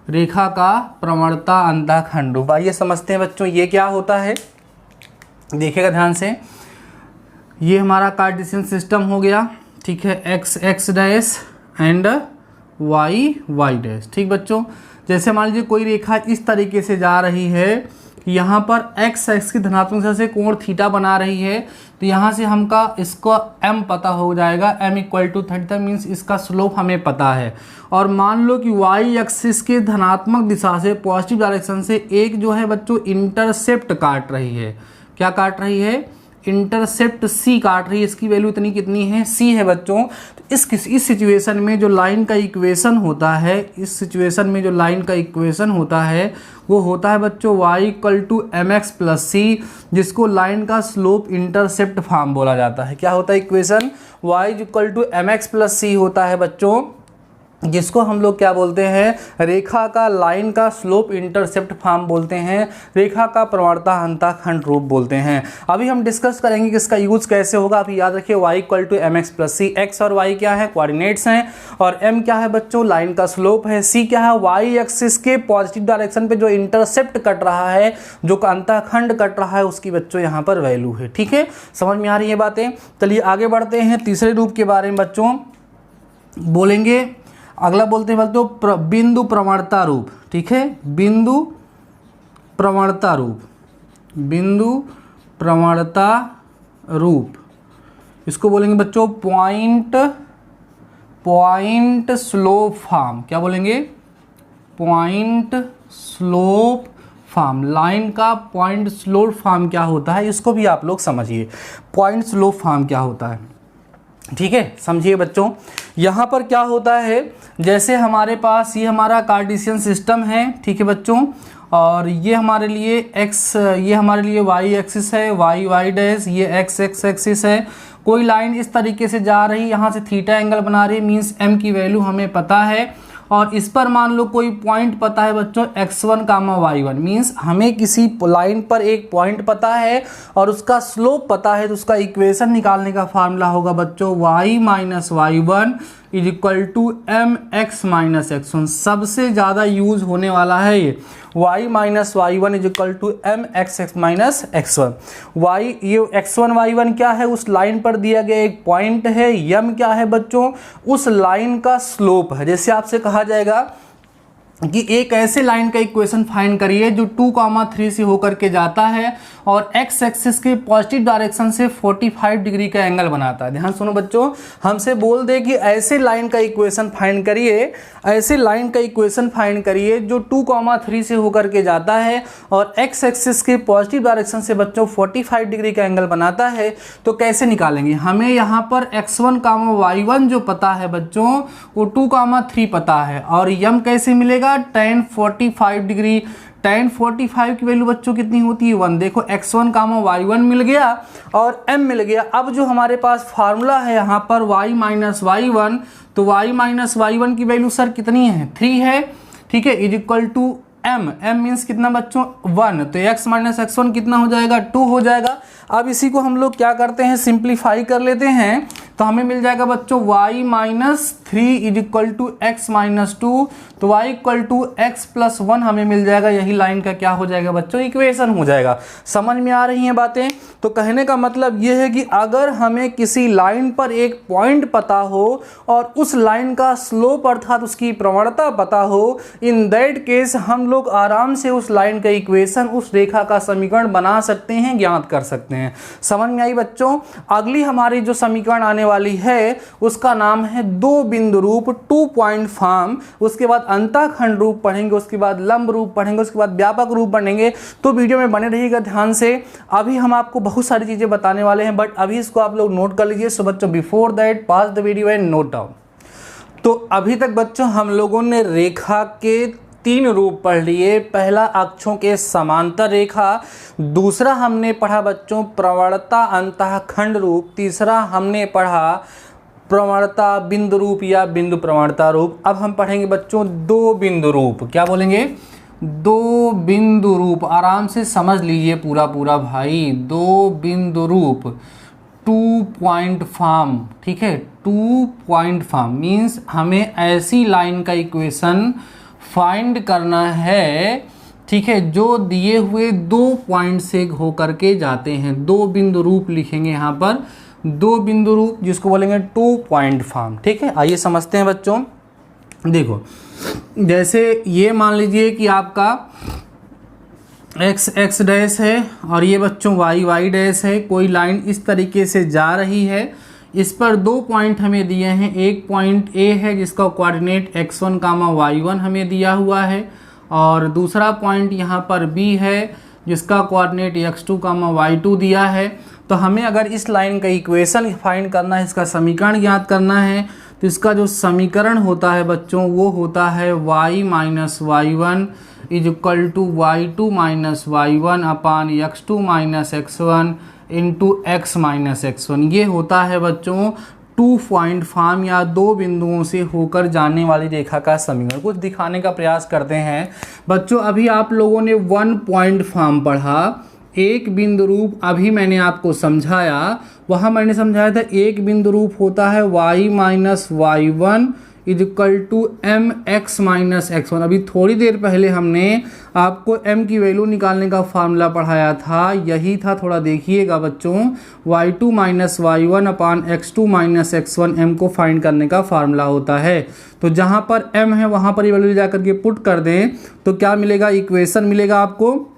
रेखा का प्रवणता अंतःखंड रूप। आइए समझते हैं बच्चों ये क्या होता है, देखिएगा ध्यान से। ये हमारा कार्टेशियन सिस्टम हो गया, ठीक है, X X dash and Y Y dash, ठीक बच्चों। जैसे मान लीजिए कोई रेखा इस तरीके से जा रही है, यहाँ पर एक्स एक्स की धनात्मक दिशा से कोण थीटा बना रही है, तो यहाँ से हमका इसको m पता हो जाएगा, m इक्वल टू 30 मीन्स इसका स्लोप हमें पता है। और मान लो कि y एक्सिस के धनात्मक दिशा से पॉजिटिव डायरेक्शन से एक जो है बच्चों इंटरसेप्ट काट रही है। क्या काट रही है, इंटरसेप्ट c काट रही है। इसकी वैल्यू इतनी कितनी है, c है बच्चों। तो इस सिचुएशन में जो लाइन का इक्वेशन होता है, इस सिचुएशन में जो लाइन का इक्वेशन होता है वो होता है बच्चों y equal to M X plus C, जिसको लाइन का स्लोप इंटरसेप्ट फॉर्म बोला जाता है। क्या होता है equation, y equal to M X plus C होता है बच्चों जिसको हम लोग क्या बोलते हैं, रेखा का, लाइन का स्लोप इंटरसेप्ट फॉर्म बोलते हैं, रेखा का प्रवणता अंतःखंड रूप बोलते हैं। अभी हम डिस्कस करेंगे कि इसका यूज कैसे होगा। अभी याद रखिए y = mx + c, x और y क्या है, कोऑर्डिनेट्स हैं, और m क्या है बच्चों, लाइन का स्लोप है, c क्या है, y एक्सिस के पॉजिटिव डायरेक्शन पे जो इंटरसेप्ट कट रहा है, जो अंतःखंड कट रहा है, उसकी बच्चों यहाँ पर वैल्यू है। ठीक है, समझ में आ रही है बातें। चलिए आगे बढ़ते हैं, तीसरे रूप के बारे में बच्चों बोलेंगे। अगला बोलते हैं बिंदु प्रवणता रूप। ठीक है, बिंदु प्रवणता रूप, बिंदु प्रवणता रूप, इसको बोलेंगे बच्चों पॉइंट स्लोप फॉर्म। क्या बोलेंगे, पॉइंट स्लोप फॉर्म। लाइन का पॉइंट स्लोप फॉर्म क्या होता है, इसको भी आप लोग समझिए, पॉइंट स्लोप फॉर्म क्या होता है। ठीक है, समझिए बच्चों, यहाँ पर क्या होता है, जैसे हमारे पास ये हमारा कार्टेशियन सिस्टम है। ठीक है बच्चों, और ये हमारे लिए x, ये हमारे लिए y एक्सिस है, y डैश, ये x एक्सिस है। कोई लाइन इस तरीके से जा रही, यहाँ से थीटा एंगल बना रही, मीन्स m की वैल्यू हमें पता है, और इस पर मान लो कोई पॉइंट पता है बच्चों x1, y1, मीन्स हमें किसी लाइन पर एक पॉइंट पता है और उसका स्लोप पता है, तो उसका इक्वेशन निकालने का फार्मूला होगा बच्चों y - y1 = mx - x1। सबसे ज़्यादा यूज होने वाला है ये y - y1 = mx - x1। y, ये x1 y1 क्या है, उस लाइन पर दिया गया एक पॉइंट है, m क्या है बच्चों, उस लाइन का स्लोप है। जैसे आपसे कहा जाएगा कि एक ऐसे लाइन का इक्वेशन फाइंड करिए जो 2,3 से होकर के जाता है और x एक्सिस के पॉजिटिव डायरेक्शन से 45 डिग्री का एंगल बनाता है। ध्यान सुनो बच्चों, हमसे बोल दे कि ऐसे लाइन का इक्वेशन फाइंड करिए, ऐसे लाइन का इक्वेशन फाइंड करिए जो 2,3 से होकर के जाता है और x एक्सिस के पॉजिटिव डायरेक्शन से बच्चों 45 डिग्री का एंगल बनाता है। तो कैसे निकालेंगे, हमें यहाँ पर x1, y1 जो पता है बच्चों, वो 2,3 पता है, और m कैसे मिलेगा, tan 45 डिग्री। tan 45 की वैल्यू बच्चों कितनी होती है, 1। देखो x1, y1 मिल गया और m मिल गया। अब जो हमारे पास फार्मूला है यहाँ पर y - y1, तो y - y1 की वैल्यू सर कितनी है, 3 है। ठीक है, = m, m मीन्स कितना बच्चों, 1, तो x - x1 कितना हो जाएगा, 2 हो जाएगा। अब इसी को हम लोग क्या करते हैं, सिंप्लीफाई कर लेते हैं, तो हमें मिल जाएगा बच्चों y - 3 = x - 2, तो y = x + 1 हमें मिल जाएगा। यही लाइन का क्या हो जाएगा बच्चों, इक्वेशन हो जाएगा। समझ में आ रही हैं बातें। तो कहने का मतलब ये है कि अगर हमें किसी लाइन पर एक पॉइंट पता हो और उस लाइन का स्लोप अर्थात उसकी प्रवणता पता हो, इन दैट केस हम लोग आराम से उस लाइन का इक्वेशन, उस रेखा का समीकरण बना सकते हैं, ज्ञात कर सकते हैं। समझ में आई बच्चों। अगली हमारी जो समीकरण आने वाली है उसका नाम है दो बिंदु रूप, 2 पॉइंट फॉर्म। उसके बाद अंतःखंड रूप पढ़ेंगे, उसके बाद लंब रूप पढ़ेंगे, उसके बाद व्यापक रूप पढ़ेंगे। तो वीडियो में बने रहिएगा ध्यान से। अभी हम आपको बहुत सारी चीजें बताने वाले हैं, बट अभी इसको आप लोग नोट कर लीजिए। सो बच्चों, before that pause the video and note down. तो अभी तक बच्चों हम लोगों ने रेखा के 3 रूप पढ़ लिए। पहला अक्षों के समांतर रेखा, दूसरा हमने पढ़ा बच्चों प्रवणता अंतःखंड रूप, तीसरा हमने पढ़ा प्रवणता बिंदु रूप या बिंदु प्रवणता रूप। अब हम पढ़ेंगे बच्चों 2 बिंदु रूप। क्या बोलेंगे, 2 बिंदु रूप। आराम से समझ लीजिए पूरा पूरा भाई। 2 बिंदु रूप, 2 पॉइंट फॉर्म। ठीक है, 2 पॉइंट फॉर्म मीन्स हमें ऐसी लाइन का इक्वेशन फाइंड करना है, ठीक है, जो दिए हुए 2 पॉइंट से होकर के जाते हैं। 2 बिंदु रूप लिखेंगे यहाँ पर, 2 बिंदु रूप जिसको बोलेंगे 2 पॉइंट फॉर्म। ठीक है, आइए समझते हैं बच्चों। देखो, जैसे ये मान लीजिए कि आपका x डैश है और ये बच्चों y डैश है। कोई लाइन इस तरीके से जा रही है, इस पर 2 पॉइंट हमें दिए हैं। एक पॉइंट A है जिसका कोऑर्डिनेट x1, y1 हमें दिया हुआ है, और दूसरा पॉइंट यहाँ पर B है जिसका कोऑर्डिनेट x2, y2 दिया है। तो हमें अगर इस लाइन का इक्वेशन फाइंड करना है, इसका समीकरण ज्ञात करना है, तो इसका जो समीकरण होता है बच्चों वो होता है y - y1 = y2 - y1 अपान x2 - x1 into x - x1। ये होता है बच्चों टू पॉइंट फॉर्म या दो बिंदुओं से होकर जाने वाली रेखा का समीकरण। कुछ दिखाने का प्रयास करते हैं बच्चों। अभी आप लोगों ने वन पॉइंट फॉर्म पढ़ा, एक बिंदु रूप अभी मैंने आपको समझाया, वहाँ मैंने समझाया था एक बिंदु रूप होता है y minus Y one is equal to M X minus X one. अभी थोड़ी देर पहले हमने आपको m की वैल्यू निकालने का फार्मूला पढ़ाया था, यही था, थोड़ा देखिएगा बच्चों। y2 minus Y one upon x2 minus X one m को फाइंड करने का फार्मूला होता है। तो जहाँ पर m है वहाँ पर ये वैल्यू जा करके पुट कर दें तो क्या मिलेगा, इक्वेशन मिलेगा आपको,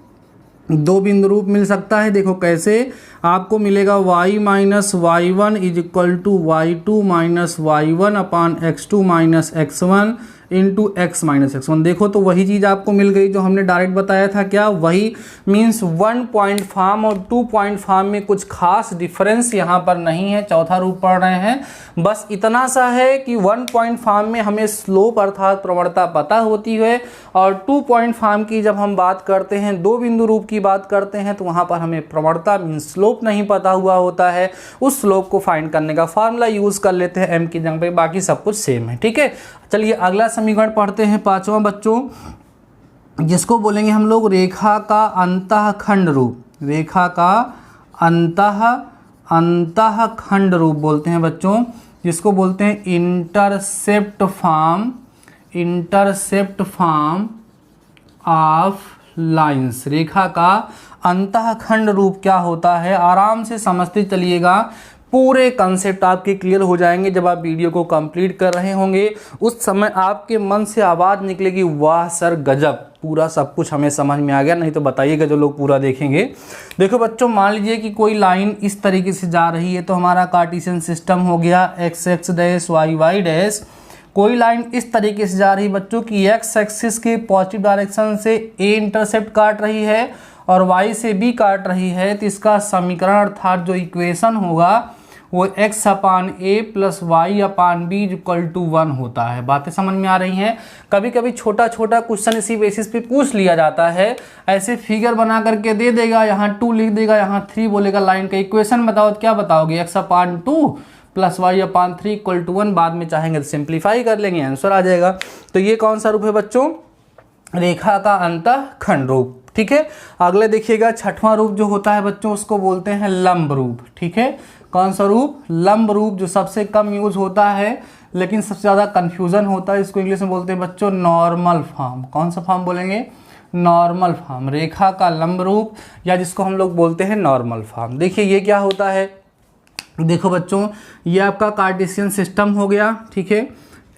दो बिंदु रूप मिल सकता है। देखो कैसे, आपको मिलेगा y minus Y one is equal to Y two minus Y one upon X two minus X one into X minus X one. देखो तो वही चीज़ आपको मिल गई जो हमने डायरेक्ट बताया था। क्या वही मीन्स वन पॉइंट फॉर्म और टू पॉइंट फॉर्म में कुछ खास डिफरेंस यहाँ पर नहीं है। चौथा रूप पढ़ रहे हैं, बस इतना सा है कि वन पॉइंट फॉर्म में हमें स्लोप अर्थात प्रवणता पता होती है, और टू पॉइंट फॉर्म की जब हम बात करते हैं, दो बिंदु रूप की बात करते हैं, तो वहाँ पर हमें प्रवणता मीन्स स्लोप नहीं पता हुआ होता है। उस स्लोप को फाइंड करने का फार्मूला यूज़ कर लेते हैं m की जगह पे, बाकी सब कुछ सेम है। ठीक है, चलिए अगला समीकरण पढ़ते हैं, पांचवा बच्चों, जिसको बोलेंगे हम लोग रेखा का अंतःखंड रूप। रेखा का अंतःखंड रूप बोलते हैं बच्चों, जिसको बोलते हैं इंटरसेप्ट फॉर्म ऑफ लाइंस। रेखा का अंतःखंड रूप क्या होता है, आराम से समझते चलिएगा, पूरे कंसेप्ट आपके क्लियर हो जाएंगे जब आप वीडियो को कंप्लीट कर रहे होंगे। उस समय आपके मन से आवाज़ निकलेगी, वाह सर गजब, पूरा सब कुछ हमें समझ में आ गया। नहीं तो बताइएगा जो लोग पूरा देखेंगे। देखो बच्चों, मान लीजिए कि कोई लाइन इस तरीके से जा रही है, तो हमारा कार्टेशियन सिस्टम हो गया X X dash Y Y dash. कोई लाइन इस तरीके से जा रही है बच्चों की एक्स एक्सिस के पॉजिटिव डायरेक्शन से ए इंटरसेप्ट काट रही है और वाई से बी काट रही है, तो इसका समीकरण अर्थात जो इक्वेशन होगा वो x upon A plus Y upon B equal to 1 होता है। बातें समझ में आ रही हैं। कभी कभी छोटा छोटा क्वेश्चन इसी बेसिस पे पूछ लिया जाता है, ऐसे फिगर बना करके दे देगा, यहाँ 2 लिख देगा, यहाँ 3 बोलेगा, लाइन का इक्वेशन बताओ, तो क्या बताओगे, x upon 2 plus Y upon 3 equal to 1। बाद में चाहेंगे तो सिंप्लीफाई कर लेंगे, आंसर आ जाएगा। तो ये कौन सा रूप है बच्चों, रेखा का अंतःखंड रूप। ठीक है, अगले देखिएगा, छठवां रूप जो होता है बच्चों उसको बोलते हैं लंब रूप। ठीक है, कौन सा रूप, लंब रूप, जो सबसे कम यूज होता है लेकिन सबसे ज़्यादा कंफ्यूजन होता है। इसको इंग्लिश में बोलते हैं बच्चों नॉर्मल फॉर्म। कौन सा फॉर्म बोलेंगे, नॉर्मल फॉर्म, रेखा का लंब रूप, या जिसको हम लोग बोलते हैं नॉर्मल फॉर्म। देखिए ये क्या होता है, देखो बच्चों, ये आपका कार्टेशियन सिस्टम हो गया। ठीक है,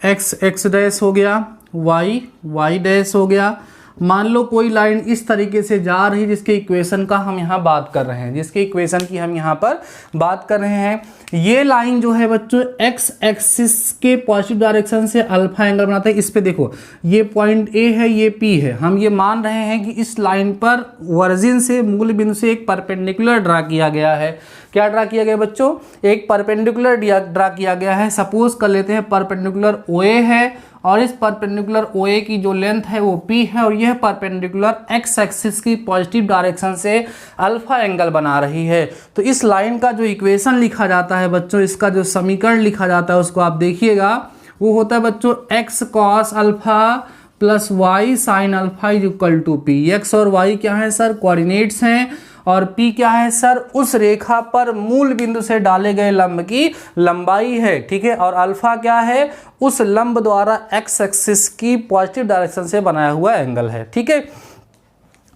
एक्स एक्स डैश हो गया, वाई वाई डैश हो गया। मान लो कोई लाइन इस तरीके से जा रही है जिसके इक्वेशन का हम यहाँ बात कर रहे हैं, जिसके इक्वेशन की हम यहाँ पर बात कर रहे हैं। ये लाइन जो है बच्चों एक्स एक्सिस के पॉजिटिव डायरेक्शन से अल्फा एंगल बनाता है। इस पे देखो, ये पॉइंट ए है, ये पी है। हम ये मान रहे हैं कि इस लाइन पर ओरिजिन से, मूल बिंदु से एक परपेंडिकुलर ड्रा किया गया है। क्या ड्रा किया गया बच्चों, एक परपेंडिकुलर ड्रा किया गया है। सपोज कर लेते हैं परपेंडिकुलर OA है, और इस परपेंडिकुलर OA की जो लेंथ है वो P है, और यह परपेंडिकुलर एक्स एक्सिस की पॉजिटिव डायरेक्शन से अल्फा एंगल बना रही है। तो इस लाइन का जो इक्वेशन लिखा जाता है बच्चों, इसका जो समीकरण लिखा जाता है उसको आप देखिएगा, वो होता है बच्चों x cos alpha plus y sine alpha is equal to P। x और y क्या है सर, कोऑर्डिनेट्स हैं, और P क्या है सर, उस रेखा पर मूल बिंदु से डाले गए लंब की लंबाई है। ठीक है, और अल्फा क्या है, उस लंब द्वारा एक्स एक्सिस की पॉजिटिव डायरेक्शन से बनाया हुआ एंगल है। ठीक है,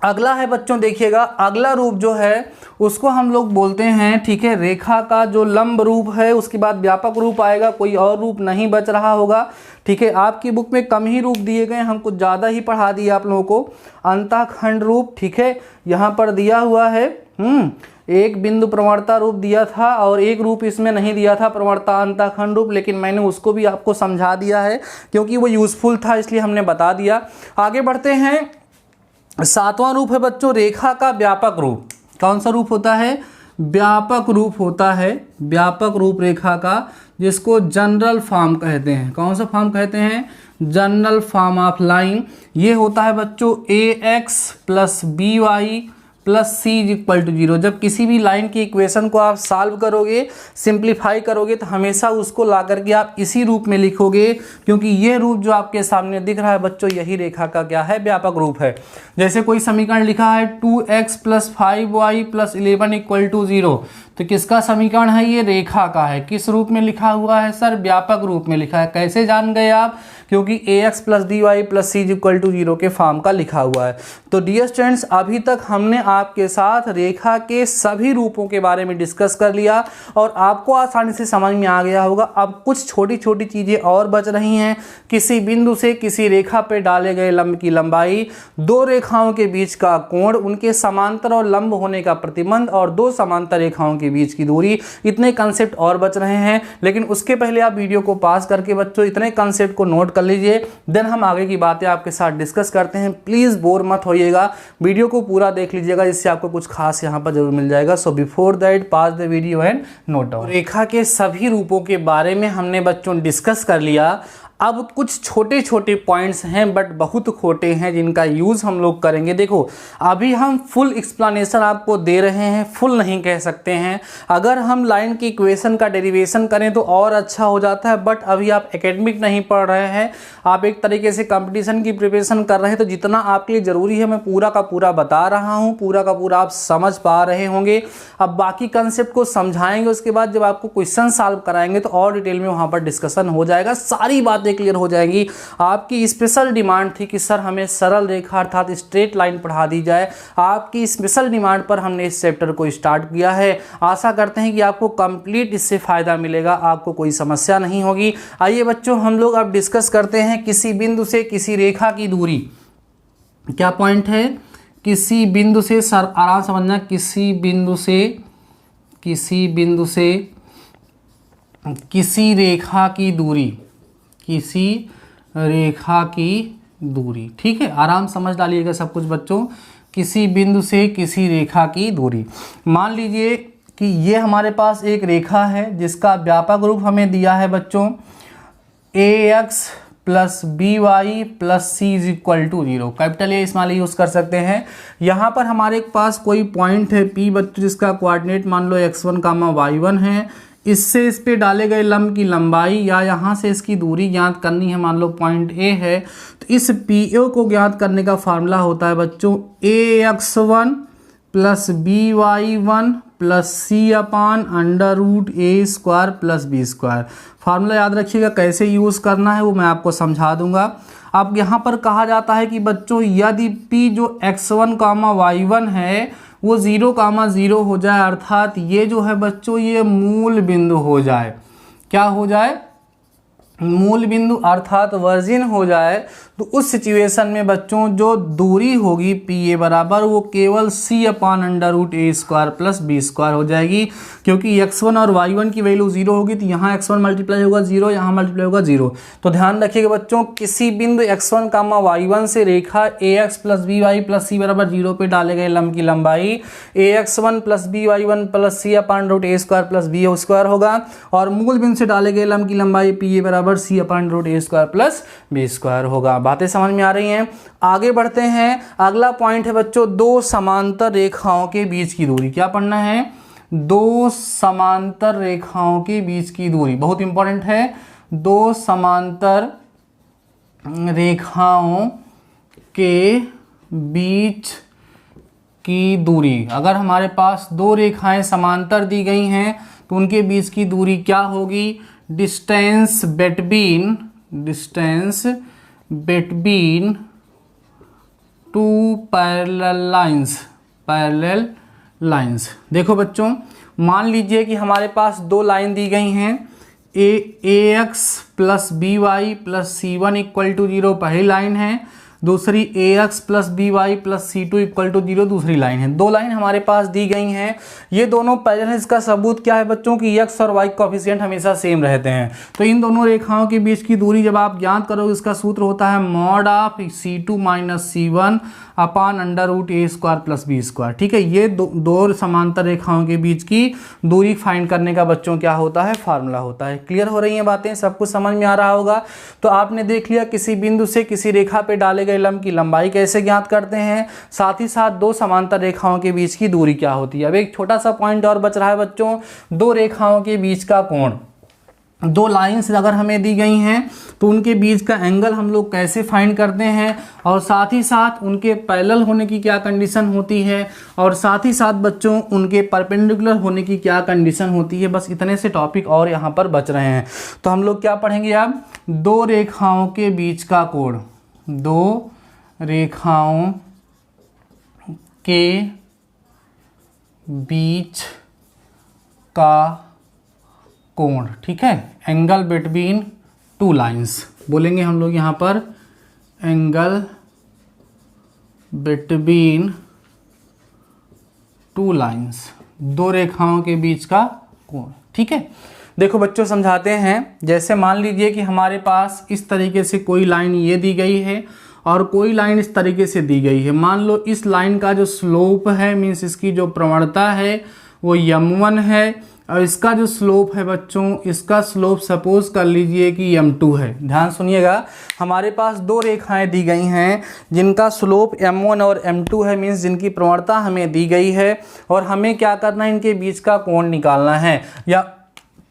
अगला है बच्चों, देखिएगा अगला रूप जो है उसको हम लोग बोलते हैं, ठीक है, रेखा का जो लंब रूप है, उसके बाद व्यापक रूप आएगा, कोई और रूप नहीं बच रहा होगा। ठीक है, आपकी बुक में कम ही रूप दिए गए, हम कुछ ज़्यादा ही पढ़ा दिए आप लोगों को। अंतःखंड रूप, ठीक है, यहाँ पर दिया हुआ है, एक बिंदु प्रवणता रूप दिया था और एक रूप इसमें नहीं दिया था, प्रवणता अंतःखंड रूप, लेकिन मैंने उसको भी आपको समझा दिया है क्योंकि वो यूजफुल था, इसलिए हमने बता दिया। आगे बढ़ते हैं, सातवां रूप है बच्चों रेखा का व्यापक रूप। कौन सा रूप होता है, व्यापक रूप होता है, व्यापक रूप रेखा का, जिसको जनरल फॉर्म कहते हैं। कौन सा फॉर्म कहते हैं, जनरल फॉर्म ऑफ लाइन। ये होता है बच्चों ax plus by plus C is equal to 0। जब किसी भी लाइन की इक्वेशन को आप सॉल्व करोगे, सिंप्लीफाई करोगे, तो हमेशा उसको ला करके आप इसी रूप में लिखोगे, क्योंकि ये रूप जो आपके सामने दिख रहा है बच्चों, यही रेखा का क्या है, व्यापक रूप है। जैसे कोई समीकरण लिखा है 2x + 5y + 11 इक्वल टू 0, तो किसका समीकरण है, ये रेखा का है। किस रूप में लिखा हुआ है सर, व्यापक रूप में लिखा है। कैसे जान गए आप, क्योंकि ax + by + c equal to 0 के फॉर्म का लिखा हुआ है। तो डियर स्टूडेंट्स, अभी तक हमने आपके साथ रेखा के सभी रूपों के बारे में डिस्कस कर लिया और आपको आसानी से समझ में आ गया होगा। अब कुछ छोटी छोटी चीज़ें और बच रही हैं। किसी बिंदु से किसी रेखा पर डाले गए लंब की लंबाई, दो रेखाओं के बीच का कोण, उनके समांतर और लंब होने का प्रतिबंध और दो समांतर रेखाओं के बीच की दूरी, इतने कंसेप्ट और बच रहे हैं। लेकिन उसके पहले आप वीडियो को पास करके बच्चों इतने कंसेप्ट को नोट कर लीजिए, देन हम आगे की बातें आपके साथ डिस्कस करते हैं। प्लीज़ बोर मत होइएगा, वीडियो को पूरा देख लीजिएगा, जिससे आपको कुछ खास यहाँ पर जरूर मिल जाएगा। So before that pass the video and note down. रेखा के सभी रूपों के बारे में हमने बच्चों डिस्कस कर लिया। अब कुछ छोटे छोटे पॉइंट्स हैं बट बहुत खोटे हैं, जिनका यूज़ हम लोग करेंगे। देखो, अभी हम फुल एक्सप्लेनेशन आपको दे रहे हैं, फुल नहीं कह सकते हैं। अगर हम लाइन की इक्वेशन का डेरिवेशन करें तो और अच्छा हो जाता है, बट अभी आप एकेडमिक नहीं पढ़ रहे हैं, आप एक तरीके से कंपटीशन की प्रिपरेशन कर रहे हैं। तो जितना आपके लिए ज़रूरी है मैं पूरा का पूरा बता रहा हूँ, पूरा का पूरा आप समझ पा रहे होंगे। अब बाकी कंसेप्ट को समझाएंगे, उसके बाद जब आपको क्वेश्चन सॉल्व कराएंगे तो और डिटेल में वहाँ पर डिस्कशन हो जाएगा, सारी बातें क्लियर हो जाएगी। आपकी स्पेशल डिमांड थी कि सर हमें सरल रेखा अर्थात स्ट्रेट लाइन पढ़ा दी जाए। आपकी स्पेशल डिमांड पर हमने इस चैप्टर को स्टार्ट किया है। आशा करते हैं कि आपको कंप्लीट इससे फ़ायदा मिलेगा, आपको कोई समस्या नहीं होगी। आइए बच्चों, हम लोग अब डिस्कस करते हैं किसी बिंदु से किसी रेखा की दूरी। क्या पॉइंट है, किसी बिंदु से, सर आराम समझना, किसी बिंदु से किसी रेखा की दूरी, किसी रेखा की दूरी, ठीक है, आराम समझ डालिएगा सब कुछ बच्चों। किसी बिंदु से किसी रेखा की दूरी, मान लीजिए कि ये हमारे पास एक रेखा है जिसका व्यापक रूप हमें दिया है बच्चों ax + by + c is equal to 0। Capital A small use कर सकते हैं। यहाँ पर हमारे पास कोई पॉइंट है P बच्चों, जिसका कोऑर्डिनेट मान लो x1, y1 है। इससे इस पे डाले गए लंब की लंबाई या यहाँ से इसकी दूरी ज्ञात करनी है। मान लो पॉइंट A है, तो इस PO को ज्ञात करने का फार्मूला होता है बच्चों ax1 + by1 + c/√a² + b²। Formula याद रखिएगा, कैसे यूज़ करना है वो मैं आपको समझा दूंगा। अब यहाँ पर कहा जाता है कि बच्चों यदि P जो x1, y1 है वो 0, 0 हो जाए, अर्थात ये जो है बच्चों ये मूल बिंदु हो जाए। क्या हो जाए, मूल बिंदु अर्थात वर्जिन हो जाए, तो उस सिचुएशन में बच्चों जो दूरी होगी PA बराबर वो केवल c/√a² + b² हो जाएगी। क्योंकि x1 और y1 की वैल्यू 0 होगी, तो यहाँ x1 मल्टीप्लाई होगा 0, यहाँ मल्टीप्लाई होगा 0। तो ध्यान रखिएगा बच्चों, किसी बिंदु x1, y1 से रेखा ax + by + c बराबर 0 पे डाले गए लंब की लंबाई ax1 + by1 + c/√a² + b² होगा, और मूल बिंदु से डाले गए लंब की लंबाई PA बराबर c/√a² + b² होगा। बातें समझ में आ रही हैं। आगे बढ़ते हैं। अगला पॉइंट है बच्चों दो समांतर रेखाओं के बीच की दूरी। क्या पढ़ना है, दो समांतर रेखाओं के बीच की दूरी, बहुत इंपॉर्टेंट है। दो समांतर रेखाओं के बीच की दूरी, अगर हमारे पास दो रेखाएं समांतर दी गई हैं तो उनके बीच की दूरी क्या होगी, distance between two parallel lines. देखो बच्चों, मान लीजिए कि हमारे पास दो लाइन दी गई हैं, ax + by + c1 equal to 0 पहली लाइन है, दूसरी ax + by + c2 equal to 0 दूसरी लाइन है। दो लाइन हमारे पास दी गई हैं, ये दोनों पैरेलल हैं। इसका सबूत क्या है बच्चों कि x और y कोएफिशिएंट हमेशा सेम रहते हैं। तो इन दोनों रेखाओं के बीच की दूरी जब आप ज्ञात करोगे, इसका सूत्र होता है mod of c2 - c1 /√a² + b²। ठीक है, ये दो समांतर रेखाओं के बीच की दूरी फाइंड करने का बच्चों क्या होता है, फार्मूला होता है। क्लियर हो रही हैं बातें, सब कुछ समझ में आ रहा होगा। तो आपने देख लिया किसी बिंदु से किसी रेखा पे डाले गए लंब की लंबाई कैसे ज्ञात करते हैं, साथ ही साथ दो समांतर रेखाओं के बीच की दूरी क्या होती है। अब एक छोटा सा पॉइंट और बच रहा है बच्चों, दो रेखाओं के बीच का कोण, दो लाइंस अगर हमें दी गई हैं तो उनके बीच का एंगल हम लोग कैसे फाइंड करते हैं, और साथ ही साथ उनके पैरेलल होने की क्या कंडीशन होती है, और साथ ही साथ बच्चों उनके परपेंडिकुलर होने की क्या कंडीशन होती है। बस इतने से टॉपिक और यहाँ पर बच रहे हैं। तो हम लोग क्या पढ़ेंगे अब, दो रेखाओं के बीच का कोण, दो रेखाओं के बीच का कोण, ठीक है, एंगल बिटवीन टू लाइंस बोलेंगे हम लोग यहाँ पर, एंगल बिटवीन टू लाइंस, दो रेखाओं के बीच का कोण, ठीक है। देखो बच्चों समझाते हैं, जैसे मान लीजिए कि हमारे पास इस तरीके से कोई लाइन ये दी गई है और कोई लाइन इस तरीके से दी गई है। मान लो इस लाइन का जो स्लोप है, मीन्स इसकी जो प्रवणता है वो m1 है, और इसका जो स्लोप है बच्चों, इसका स्लोप सपोज कर लीजिए कि m2 है। ध्यान सुनिएगा, हमारे पास दो रेखाएं दी गई हैं जिनका स्लोप m1 और m2 है, मीन्स जिनकी प्रवणता हमें दी गई है, और हमें क्या करना है, इनके बीच का कोण निकालना है। या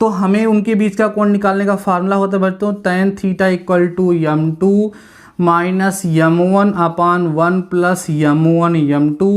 तो हमें उनके बीच का कोण निकालने का फार्मूला होता है बच्चों, tan theta equal to m2 minus m1 upon 1 plus m1 m2।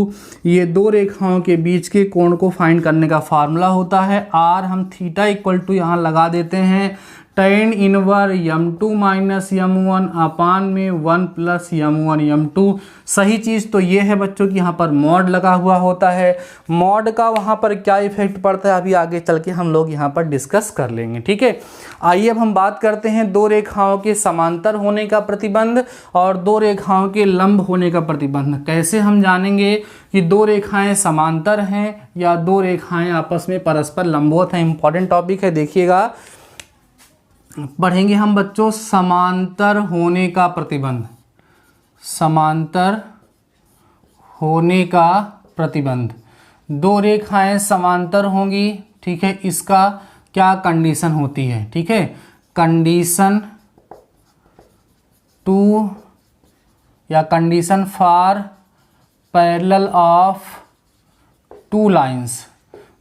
ये दो रेखाओं के बीच के कोण को फाइंड करने का फार्मूला होता है। आर हम थीटा इक्वल टू यहाँ लगा देते हैं tan इनवर m2 माइनस m1 अपान में 1 प्लस m1 m2। सही चीज़ तो ये है बच्चों कि यहाँ पर मॉड लगा हुआ होता है। मॉड का वहाँ पर क्या इफेक्ट पड़ता है अभी आगे चल के हम लोग यहाँ पर डिस्कस कर लेंगे, ठीक है। आइए अब हम बात करते हैं दो रेखाओं के समांतर होने का प्रतिबंध और दो रेखाओं के लंब होने का प्रतिबंध। कैसे हम जानेंगे कि दो रेखाएं समांतर हैं या दो रेखाएं आपस में परस्पर लंबवत हैं। इंपॉर्टेंट टॉपिक है, देखिएगा। पढ़ेंगे हम बच्चों समांतर होने का प्रतिबंध, समांतर होने का प्रतिबंध। दो रेखाएं समांतर होंगी, ठीक है, इसका क्या कंडीशन होती है, ठीक है, कंडीशन टू या condition for parallel of two lines.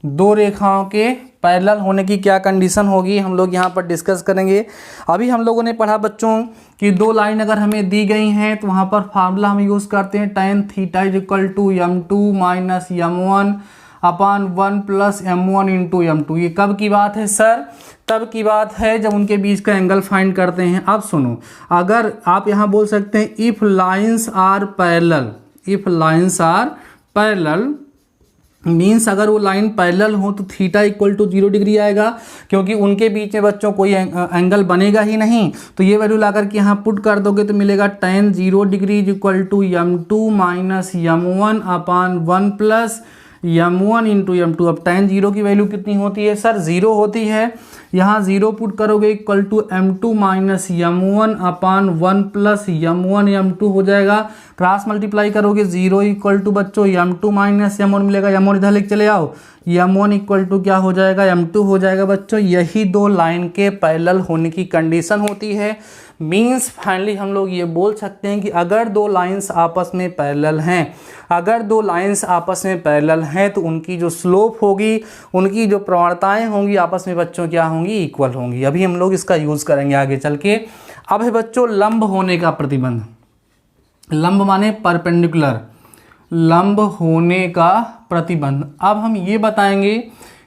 दो रेखाओं के पैरेलल होने की क्या कंडीशन होगी हम लोग यहाँ पर डिस्कस करेंगे। अभी हम लोगों ने पढ़ा बच्चों कि दो लाइन अगर हमें दी गई हैं तो वहाँ पर फार्मूला हम यूज़ करते हैं tan theta is equal to m2 minus m1 upon 1 plus m1 into m2। ये कब की बात है सर? तब की बात है जब उनके बीच का एंगल फाइंड करते हैं। अब सुनो, अगर आप यहाँ बोल सकते हैं if lines are parallel, if lines are parallel means अगर वो लाइन पैरेलल हो तो थीटा इक्वल टू 0 डिग्री आएगा, क्योंकि उनके बीच में बच्चों कोई एंगल बनेगा ही नहीं। तो ये वैल्यू ला करके यहाँ पुट कर दोगे तो मिलेगा tan 0 degree equal to m2 minus m1 upon 1 plus m1 into m2। अब tan 0 की वैल्यू कितनी होती है सर? 0 होती है। यहाँ 0 पुट करोगे equal to m2 minus m1 upon 1 plus m1 m2 हो जाएगा। क्रॉस मल्टीप्लाई करोगे 0 इक्वल टू बच्चों m2 माइनस m1 मिलेगा। m1 इधर लेके चले आओ, m1 इक्वल टू क्या हो जाएगा? m2 हो जाएगा बच्चों। यही दो लाइन के पैरेलल होने की कंडीशन होती है। मीन्स फाइनली हम लोग ये बोल सकते हैं कि अगर दो लाइंस आपस में पैरेलल हैं, अगर दो लाइंस आपस में पैरेलल हैं तो उनकी जो स्लोप होगी, उनकी जो प्रवणताएं होंगी आपस में बच्चों क्या होंगी? इक्वल होंगी। अभी हम लोग इसका यूज़ करेंगे आगे चल के। अब है बच्चों लंब होने का प्रतिबंध। लंब माने परपेंडिकुलर, लंब होने का प्रतिबंध। अब हम ये बताएंगे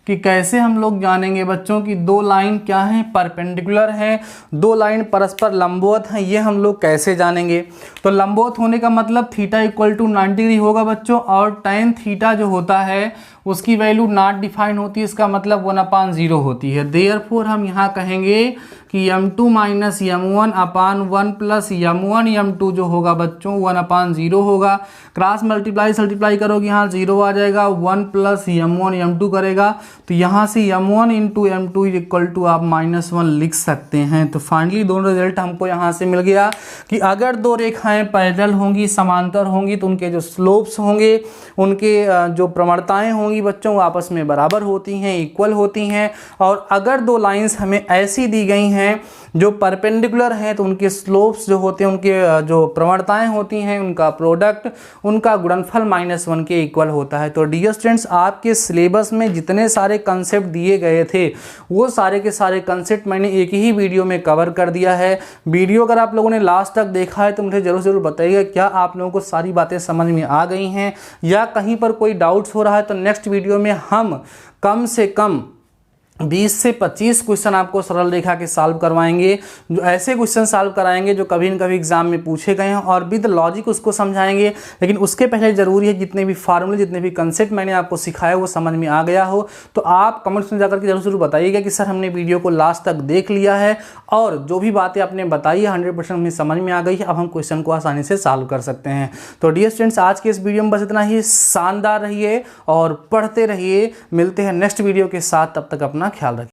कि कैसे हम लोग जानेंगे बच्चों कि दो लाइन क्या हैं? परपेंडिकुलर हैं, दो लाइन परस्पर लंबवत हैं। ये हम लोग कैसे जानेंगे? तो लंबवत होने का मतलब थीटा इक्वल टू 90 डिग्री होगा बच्चों, और tan थीटा जो होता है उसकी वैल्यू नॉट डिफाइन होती है, इसका मतलब 1/0 होती है। देयरफॉर हम यहाँ कहेंगे कि m2 minus m1 upon 1 plus m1 m2 जो होगा बच्चों 1/0 होगा। क्रॉस मल्टीप्लाई करोगे यहाँ 0 आ जाएगा, 1 प्लस m1 m2 करेगा, तो यहाँ से m1 into m2 equal to आप -1 लिख सकते हैं। तो फाइनली दोनों रिजल्ट हमको यहाँ से मिल गया कि अगर दो रेखाएं पैरेलल होंगी, समांतर होंगी, तो उनके जो स्लोप्स होंगे, उनके जो प्रवणताएं होंगी होंगी बच्चों वो आपस में बराबर होती हैं, इक्वल होती हैं। और अगर दो लाइंस हमें ऐसी दी गई हैं जो परपेंडिकुलर हैं तो उनके स्लोप्स जो होते हैं, उनके जो प्रवणताएं होती हैं, उनका प्रोडक्ट, उनका गुणनफल -1 के इक्वल होता है। तो डियर स्टूडेंट्स, आपके सिलेबस में जितने सारे कंसेप्ट दिए गए थे वो सारे के सारे कंसेप्ट मैंने एक ही वीडियो में कवर कर दिया है। वीडियो अगर आप लोगों ने लास्ट तक देखा है तो मुझे जरूर बताइएगा क्या आप लोगों को सारी बातें समझ में आ गई हैं या कहीं पर कोई डाउट्स हो रहा है। तो नेक्स्ट वीडियो में हम कम से कम 20 से 25 क्वेश्चन आपको सरल रेखा के सॉल्व करवाएंगे, जो ऐसे क्वेश्चन सॉल्व कराएंगे जो कभी न कभी एग्जाम में पूछे गए हैं और विद लॉजिक उसको समझाएंगे। लेकिन उसके पहले जरूरी है जितने भी फार्मूले, जितने भी कंसेप्ट मैंने आपको सिखाया वो समझ में आ गया हो। तो आप कमेंट्स में जाकर के जरूर बताइएगा कि सर हमने वीडियो को लास्ट तक देख लिया है और जो भी बातें आपने बताई है 100% हमें समझ में आ गई है, अब हम क्वेश्चन को आसानी से सॉल्व कर सकते हैं। तो डियर स्टूडेंट्स, आज के इस वीडियो में बस इतना ही। शानदार रहिए और पढ़ते रहिए। मिलते हैं नेक्स्ट वीडियो के साथ, तब तक अपना ख्याल रखिए।